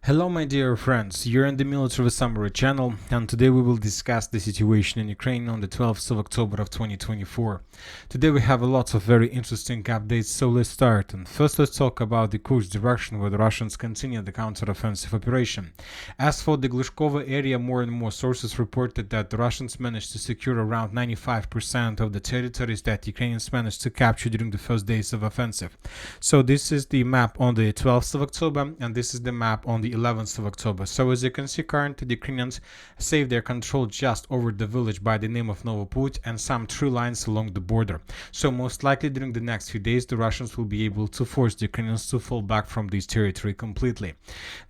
Hello my dear friends, you're in the Military Summary channel, and today we will discuss the situation in Ukraine on the 12th of October of 2024. Today we have a lot of very interesting updates, so let's start. And first let's talk about the Kursk direction where the Russians continue the counter-offensive operation. As for the Plyokhovo area, more and more sources reported that the Russians managed to secure around 95% of the territories that Ukrainians managed to capture during the first days of offensive. So this is the map on the 12th of October, and this is the map on the 11th of October. So as you can see, currently the Ukrainians saved their control just over the village by the name of Novoivanovka and some tree lines along the border. So most likely during the next few days the Russians will be able to force the Ukrainians to fall back from this territory completely.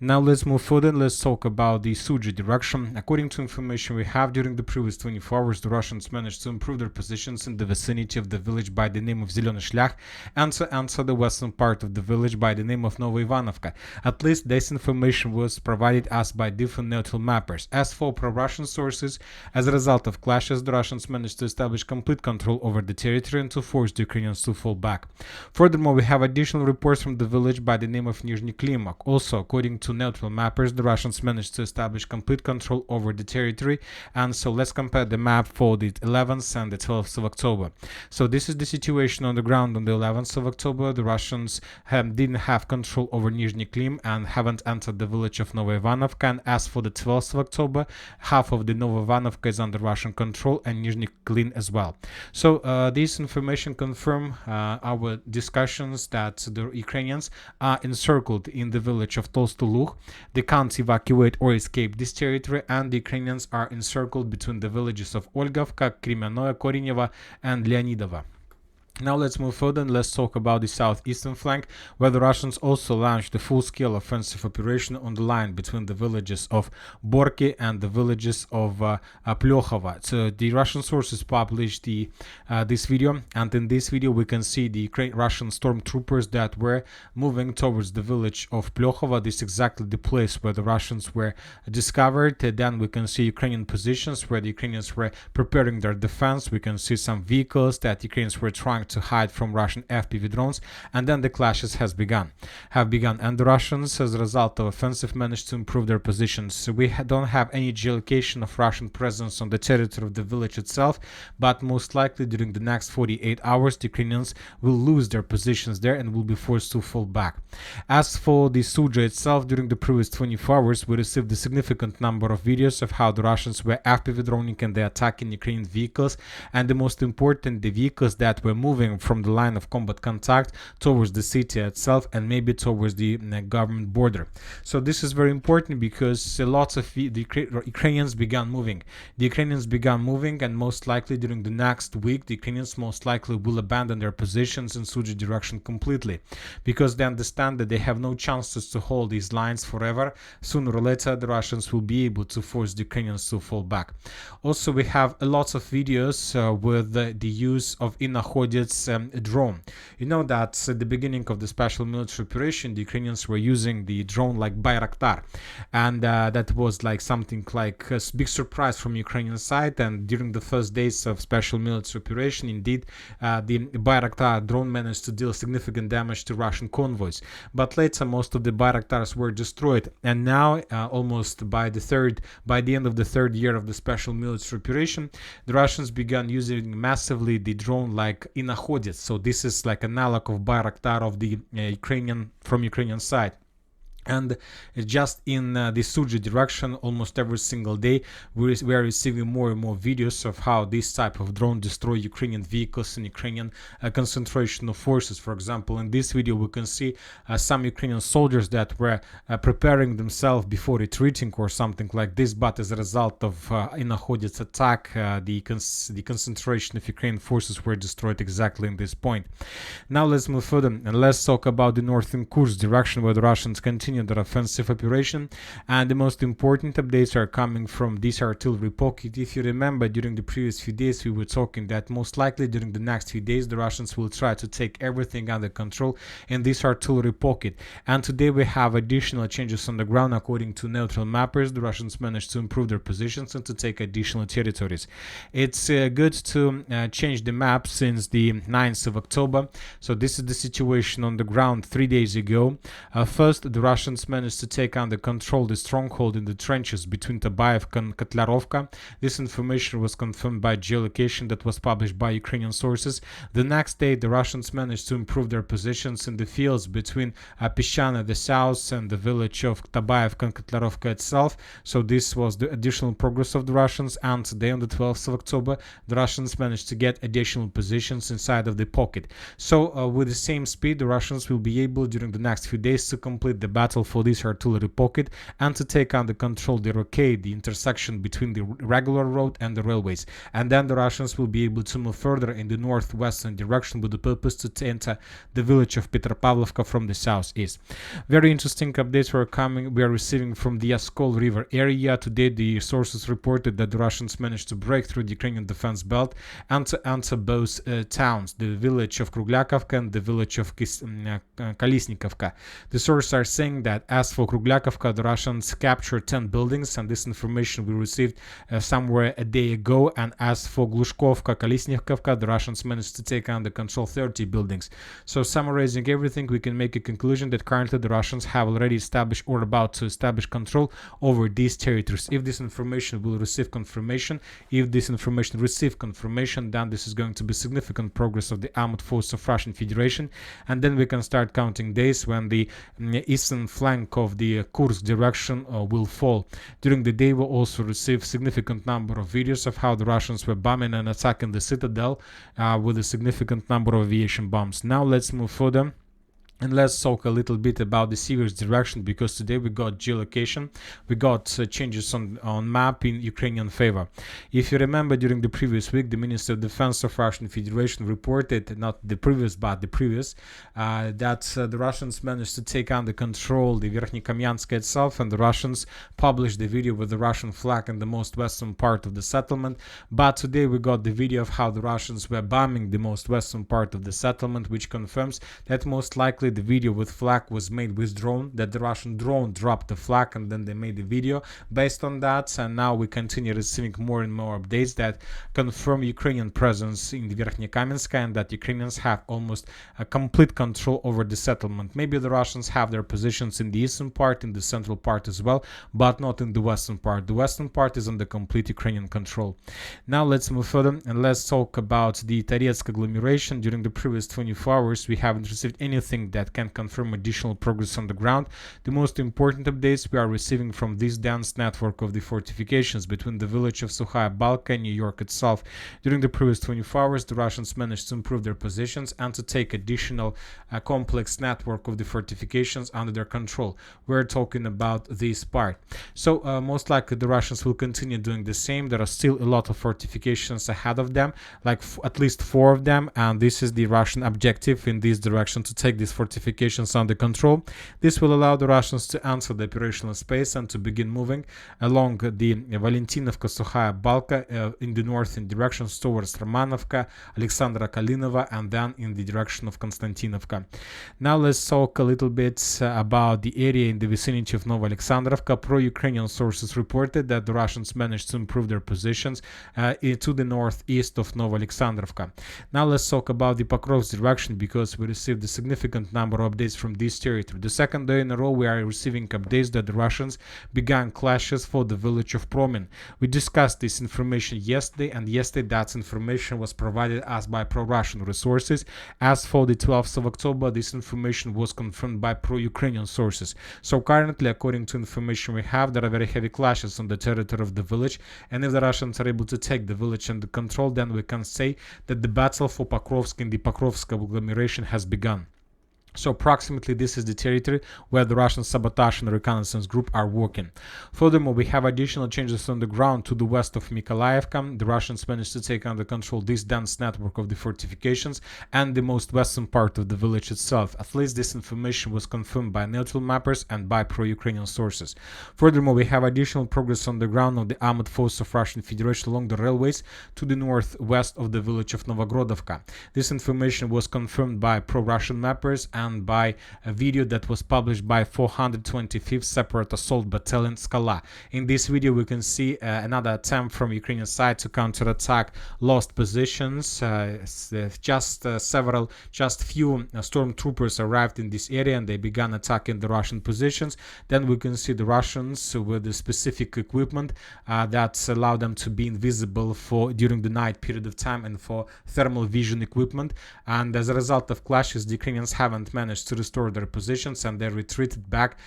Now let's move further and let's talk about the Suji direction. According to information we have, during the previous 24 hours the Russians managed to improve their positions in the vicinity of the village by the name of Zelený Shlях and to enter the western part of the village by the name of Novoivanovka. At least this information was provided us by different neutral mappers. As for pro-Russian sources, as a result of clashes, the Russians managed to establish complete control over the territory and to force the Ukrainians to fall back. Furthermore, we have additional reports from the village by the name of Nizhny Klimak. Also, according to neutral mappers, the Russians managed to establish complete control over the territory. And so let's compare the map for the 11th and the 12th of October. So this is the situation on the ground on the 11th of October. The Russians didn't have control over Nizhny Klim and haven't entered the village of Novoivanovka. And as for the 12th of October, half of the Novoivanovka is under Russian control and Nizhny Klim as well. So this information confirm our discussions that the Ukrainians are encircled in the village of Tolstoluh. They can't evacuate or escape this territory, and the Ukrainians are encircled between the villages of Olgovka, Kremyanoye, Korineva and Leonidova. Now let's move further and let's talk about the southeastern flank, where the Russians also launched a full-scale offensive operation on the line between the villages of Borki and the villages of Plyokhovo. So the Russian sources published this video, and in this video we can see the Russian stormtroopers that were moving towards the village of Plyokhovo. This is exactly the place where the Russians were discovered. Then we can see Ukrainian positions where the Ukrainians were preparing their defense. We can see some vehicles that Ukrainians were trying to hide from Russian FPV drones, and then the clashes have begun, and the Russians, as a result of offensive, managed to improve their positions. So we don't have any geolocation of Russian presence on the territory of the village itself, but most likely during the next 48 hours the Ukrainians will lose their positions there and will be forced to fall back. As for the Suja itself, during the previous 24 hours we received a significant number of videos of how the Russians were FPV droning and they attacking Ukrainian vehicles, and the most important, the vehicles that were moving from the line of combat contact towards the city itself and maybe towards the government border. So this is very important because lots of the Ukrainians began moving. The Ukrainians began moving, and most likely during the next week the Ukrainians most likely will abandon their positions in Suji direction completely, because they understand that they have no chances to hold these lines forever. Sooner or later the Russians will be able to force the Ukrainians to fall back. Also, we have lots of videos with the use of Inahodets drone. You know that at the beginning of the special military operation the Ukrainians were using the drone like Bayraktar, and that was like something like a big surprise from Ukrainian side. And during the first days of special military operation, indeed the Bayraktar drone managed to deal significant damage to Russian convoys, but later most of the Bayraktars were destroyed. And now almost by the end of the third year of the special military operation, the Russians began using massively the drone like Inahodets. So this is like analog of Bayraktar of the Ukrainian side. And just in the Suji direction, almost every single day we are receiving more and more videos of how this type of drone destroy Ukrainian vehicles and Ukrainian concentration of forces. For example, in this video we can see some Ukrainian soldiers that were preparing themselves before retreating or something like this, but as a result of Inahodets attack, the concentration of Ukrainian forces were destroyed exactly in this point. Now let's move further and let's talk about the northern Kursk direction, where the Russians continue their offensive operation, and the most important updates are coming from this artillery pocket. If you remember, during the previous few days we were talking that most likely during the next few days the Russians will try to take everything under control in this artillery pocket, and today we have additional changes on the ground. According to neutral mappers, the Russians managed to improve their positions and to take additional territories. It's good to change the map since the 9th of October. So this is the situation on the ground 3 days ago. First, the Russians Russians managed to take under control the stronghold in the trenches between Tabaevka and Kotlarovka. This information was confirmed by geolocation that was published by Ukrainian sources. The next day, the Russians managed to improve their positions in the fields between Pishana, the south, and the village of Tabaevka and Kotlarovka itself. So this was the additional progress of the Russians, and today on the 12th of October, the Russians managed to get additional positions inside of the pocket. So with the same speed, the Russians will be able during the next few days to complete the battle for this artillery pocket and to take under control the rockade, the intersection between the regular road and the railways. And then the Russians will be able to move further in the northwestern direction with the purpose to enter the village of Petropavlovka from the southeast. Very interesting updates we are receiving from the Oskol River area. Today the sources reported that the Russians managed to break through the Ukrainian defense belt and to enter both towns, the village of Krugliakovka and the village of Kolesnikovka. The sources are saying that as for Krugliakovka, the Russians captured 10 buildings, and this information we received somewhere a day ago. And as for Glushkovka, Kolesnikovka, the Russians managed to take under control 30 buildings. So summarizing everything, we can make a conclusion that currently the Russians have already established or about to establish control over these territories. If this information will receive confirmation, then this is going to be significant progress of the armed force of Russian Federation, and then we can start counting days when the eastern flank of the Kursk direction will fall. During the day, we'll also receive significant number of videos of how the Russians were bombing and attacking the citadel with a significant number of aviation bombs. Now let's move further. And let's talk a little bit about the Sivers direction, because today we got geolocation, we got changes on map in Ukrainian favor. If you remember, during the previous week, the Minister of Defense of Russian Federation reported, not the previous, but the previous, that the Russians managed to take under control the Verkhnykamiansk itself, and the Russians published the video with the Russian flag in the most western part of the settlement. But today we got the video of how the Russians were bombing the most western part of the settlement, which confirms that most likely the video with flag was made with drone, that the Russian drone dropped the flag and then they made the video based on that. And now we continue receiving more and more updates that confirm Ukrainian presence in the Verkhnykamensk, and that Ukrainians have almost a complete control over the settlement. Maybe the Russians have their positions in the eastern part, in the central part as well, but not in the western part. The western part is under complete Ukrainian control. Now let's move further and let's talk about the Toretsk agglomeration. During the previous 24 hours, we haven't received anything that can confirm additional progress on the ground. The most important updates we are receiving from this dense network of the fortifications between the village of Sukhaya Balka and New York itself. During the previous 24 hours, the Russians managed to improve their positions and to take additional complex network of the fortifications under their control. We're talking about this part. So most likely the Russians will continue doing the same. There are still a lot of fortifications ahead of them, like at least 4 of them, and this is the Russian objective in this direction, to take these fortifications under control. This will allow the Russians to enter the operational space and to begin moving along the Valentinovka, Sukhaya Balka in the northern directions towards Romanovka, Alexandra Kalinova, and then in the direction of Konstantinovka. Now let's talk a little bit about the area in the vicinity of Novoalexandrovka. Pro-Ukrainian sources reported that the Russians managed to improve their positions to the northeast of Novoalexandrovka. Now let's talk about the Pokrovsk direction, because we received a significant number of updates from this territory. The second day in a row we are receiving updates that the Russians began clashes for the village of Promin. We discussed this information yesterday, and yesterday that information was provided us by pro-Russian resources. As for the 12th of October, this information was confirmed by pro-Ukrainian sources. So currently, according to information we have, there are very heavy clashes on the territory of the village, and if the Russians are able to take the village under control, then we can say that the battle for Pokrovsk in the Pokrovsk agglomeration has begun. So approximately this is the territory where the Russian sabotage and reconnaissance group are working. Furthermore, we have additional changes on the ground to the west of Mykolaievka. The Russians managed to take under control this dense network of the fortifications and the most western part of the village itself. At least this information was confirmed by neutral mappers and by pro-Ukrainian sources. Furthermore, we have additional progress on the ground of the armed force of Russian Federation along the railways to the northwest of the village of Novogrodovka. This information was confirmed by pro-Russian mappers and by a video that was published by 425th Separate Assault Battalion Skala. In this video we can see another attempt from Ukrainian side to counterattack lost positions. Just few stormtroopers arrived in this area and they began attacking the Russian positions. Then we can see the Russians with the specific equipment that allowed them to be invisible during the night period of time and for thermal vision equipment. And as a result of clashes, the Ukrainians haven't managed to restore their positions and they retreated back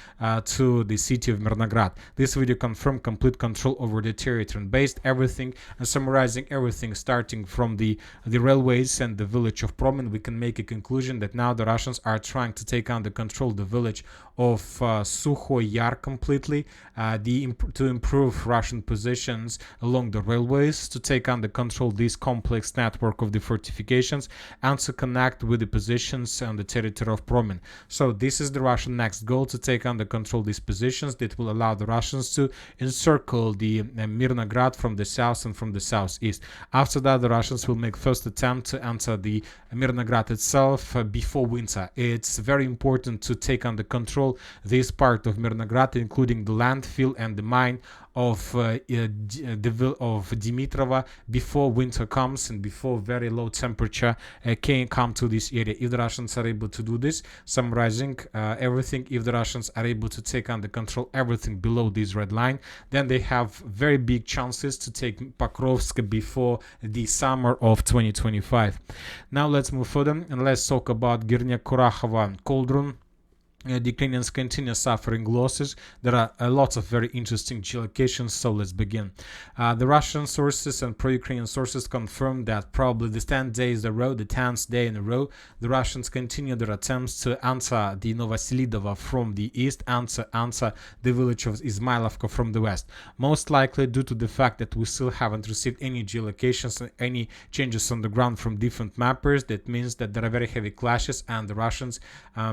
to the city of Mirnograd. This video confirmed complete control over the territory and based everything and summarizing everything starting from the railways and the village of Promen, we can make a conclusion that now the Russians are trying to take under control the village of Sukhoy Yar completely, to improve Russian positions along the railways, to take under control this complex network of the fortifications, and to connect with the positions on the territory of Promen. So this is the Russian next goal, to take under control these positions that will allow the Russians to encircle the Mirnograd from the south and from the southeast. After that, the Russians will make first attempt to enter the Mirnograd itself before winter. It's very important to take under control this part of Mirnograd, including the landfill and the mine of Dimitrova before winter comes and before very low temperature can come to this area. If the Russians are able to do this, summarizing everything, if the Russians are able to take under control everything below this red line, then they have very big chances to take Pokrovsk before the summer of 2025. Now let's move further and let's talk about Girnia Kurakova Cauldron. The Ukrainians continue suffering losses. There are lots of very interesting geolocations, so let's begin. The Russian sources and pro-Ukrainian sources confirm that probably the 10th day in a row, the 10th day in a row, the Russians continue their attempts to enter the Novoselidovo from the east and to enter the village of Izmailovka from the west. Most likely due to the fact that we still haven't received any geolocations, any changes on the ground from different mappers. That means that there are very heavy clashes and the Russians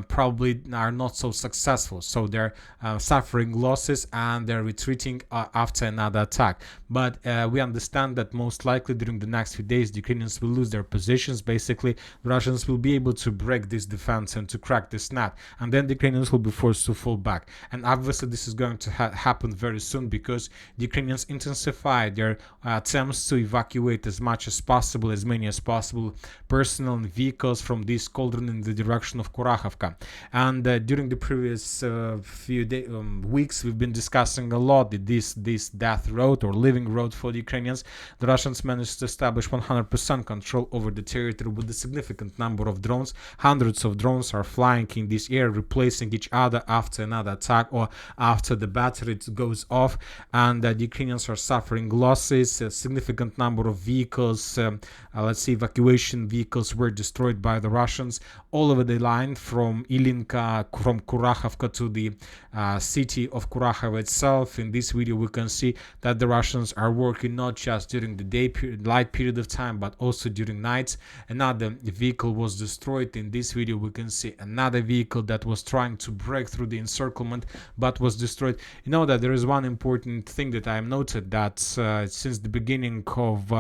probably are not so successful, so they're suffering losses and they're retreating after another attack. But we understand that most likely during the next few days the Ukrainians will lose their positions. Basically the Russians will be able to break this defense and to crack this net, and then the Ukrainians will be forced to fall back. And obviously this is going to happen very soon because the Ukrainians intensify their attempts to evacuate as much as possible, as many as possible, personnel and vehicles from this cauldron in the direction of Kurakhovka. And during the previous few weeks, we've been discussing a lot this death road or living road for the Ukrainians. The Russians managed to establish 100% control over the territory with a significant number of drones. Hundreds of drones are flying in this air, replacing each other after another attack or after the battery goes off, and the Ukrainians are suffering losses. A significant number of vehicles, let's say evacuation vehicles, were destroyed by the Russians all over the line from Ilinka, from Kurakhovka to the city of Kurakova itself. In this video we can see that the Russians are working not just during the day light period of time but also during nights. Another vehicle was destroyed. In this video we can see another vehicle that was trying to break through the encirclement but was destroyed. You know that there is one important thing that I have noted, that since the beginning of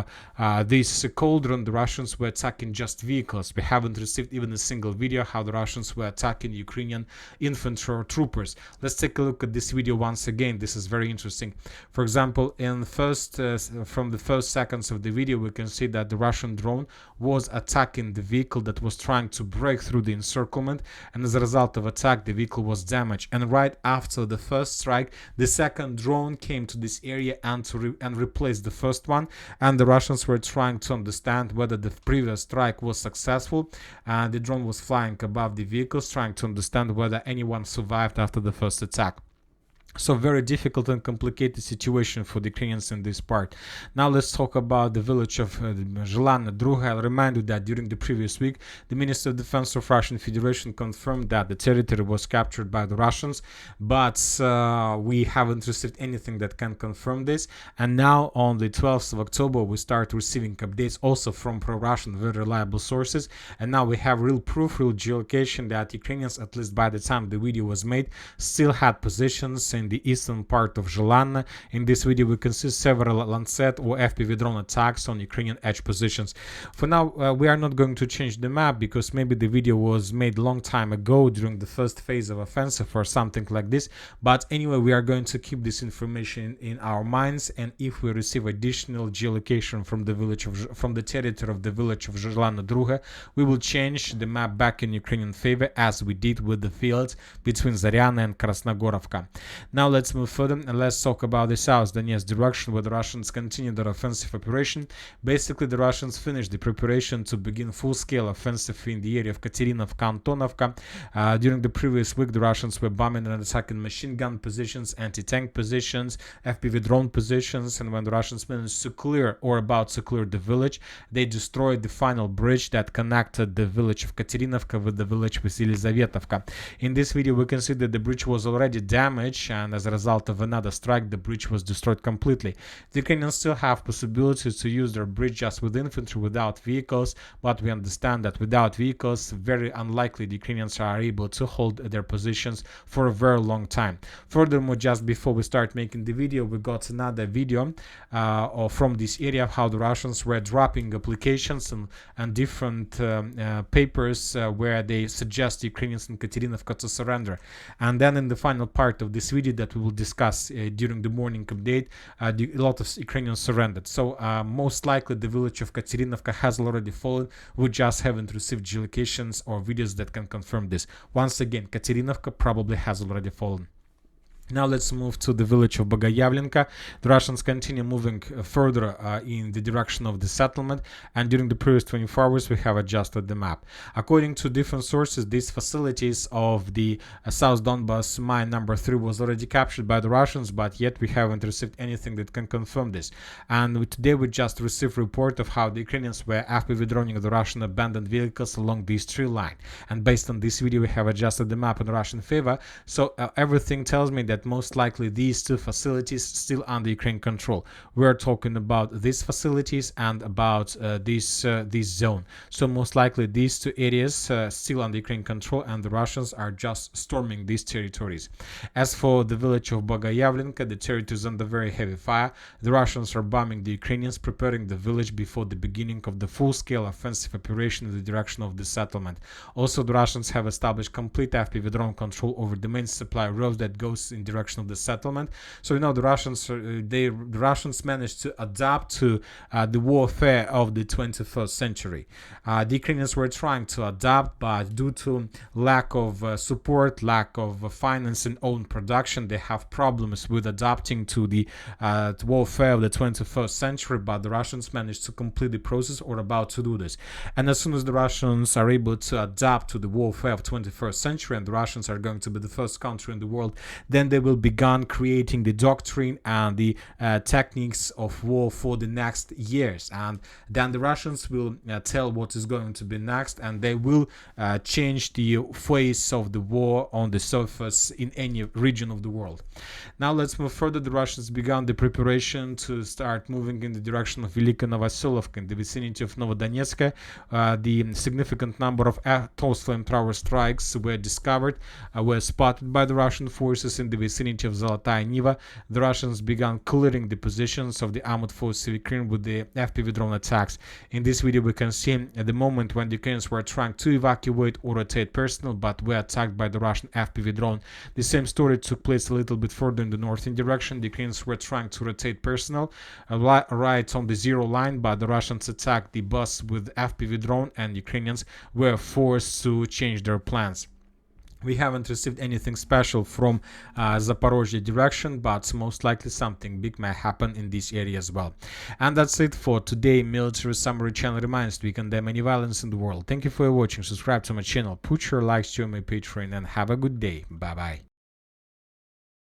this cauldron the Russians were attacking just vehicles. We haven't received even a single video how the Russians were attacking Ukrainian infantry or troopers. Let's take a look at this video once again. This is very interesting. For example, in from the first seconds of the video we can see that the Russian drone was attacking the vehicle that was trying to break through the encirclement, and as a result of attack the vehicle was damaged. And right after the first strike the second drone came to this area and replaced the first one, and the Russians were trying to understand whether the previous strike was successful. The drone was flying above the vehicles trying to understand whether anyone survived after the first attack. So very difficult and complicated situation for the Ukrainians in this part. Now let's talk about the village of Zhelana Druga. I'll remind you that during the previous week, the Minister of Defense of Russian Federation confirmed that the territory was captured by the Russians, but we haven't received anything that can confirm this. And now on the 12th of October, we start receiving updates also from pro-Russian, very reliable sources. And now we have real proof, real geolocation that Ukrainians, at least by the time the video was made, still had positions in the eastern part of Zhelanda. In this video, we can see several Lancet or FPV drone attacks on Ukrainian edge positions. For now, we are not going to change the map because maybe the video was made long time ago during the first phase of offensive or something like this. But anyway, we are going to keep this information in our minds, and if we receive additional geolocation from the territory of the village of Zhelanda Druga, we will change the map back in Ukrainian favor, as we did with the fields between Zaryana and Krasnogorovka. Now let's move further and let's talk about the South Donetsk direction, where the Russians continue their offensive operation. Basically, the Russians finished the preparation to begin full-scale offensive in the area of Katerinovka, Antonovka. During the previous week, the Russians were bombing and attacking machine gun positions, anti-tank positions, FPV drone positions, and when the Russians managed to clear or about to clear the village, they destroyed the final bridge that connected the village of Katerinovka with the village of Yelizavetovka. In this video, we can see that the bridge was already damaged, and as a result of another strike, the bridge was destroyed completely. The Ukrainians still have possibility to use their bridge just with infantry, without vehicles, but we understand that without vehicles, very unlikely the Ukrainians are able to hold their positions for a very long time. Furthermore, just before we start making the video, we got another video from this area of how the Russians were dropping applications and different papers where they suggest the Ukrainians in Katerinovka to surrender. And then in the final part of this video that we will discuss during the morning update, a lot of Ukrainians surrendered. So most likely the village of Katerinovka has already fallen. We just haven't received geolocations or videos that can confirm this. Once again, Katerinovka probably has already fallen. Now let's move to the village of Bogoyavlenka. The Russians continue moving further in the direction of the settlement, and during the previous 24 hours we have adjusted the map. According to different sources, these facilities of the South Donbas mine number 3 was already captured by the Russians, but yet we haven't received anything that can confirm this. And today we just received a report of how the Ukrainians were FPV droning the Russian abandoned vehicles along this tree line. And based on this video, we have adjusted the map in Russian favor. So everything tells me that most likely these two facilities still under Ukraine control. We're talking about these facilities and about this zone. So most likely these two areas still under Ukraine control, and the Russians are just storming these territories. As for the village of Bogoyavlenka, the territory is under very heavy fire. The Russians are bombing the Ukrainians, preparing the village before the beginning of the full-scale offensive operation in the direction of the settlement. Also, the Russians have established complete FPV drone control over the main supply road that goes in direction of the settlement. So the Russians managed to adapt to the warfare of the 21st century. The Ukrainians were trying to adapt, but due to lack of support, lack of finance and own production, they have problems with adapting to the warfare of the 21st century. But the Russians managed to complete the process, or about to do this. And as soon as the Russians are able to adapt to the warfare of 21st century, and the Russians are going to be the first country in the world, then they will begun creating the doctrine and the techniques of war for the next years. And then the Russians will tell what is going to be next, and they will change the face of the war on the surface in any region of the world. Now let's move further. The Russians began the preparation to start moving in the direction of Velika Novoivanovka in the vicinity of Novodonetsk. The significant number of tall flamethrower strikes were discovered, were spotted by the Russian forces in the vicinity of Zolotaya Niva. The Russians began clearing the positions of the armored forces of Ukraine with the FPV drone attacks. In this video, we can see at the moment when the Ukrainians were trying to evacuate or rotate personnel, but were attacked by the Russian FPV drone. The same story took place a little bit further in the northern direction. The Ukrainians were trying to rotate personnel right on the zero line, but the Russians attacked the bus with FPV drone, and Ukrainians were forced to change their plans. We haven't received anything special from Zaporozhye direction, but most likely something big may happen in this area as well. And that's it for today. Military Summary channel reminds we condemn any violence in the world. Thank you for watching. Subscribe to my channel, put your likes to my Patreon, and have a good day. Bye bye.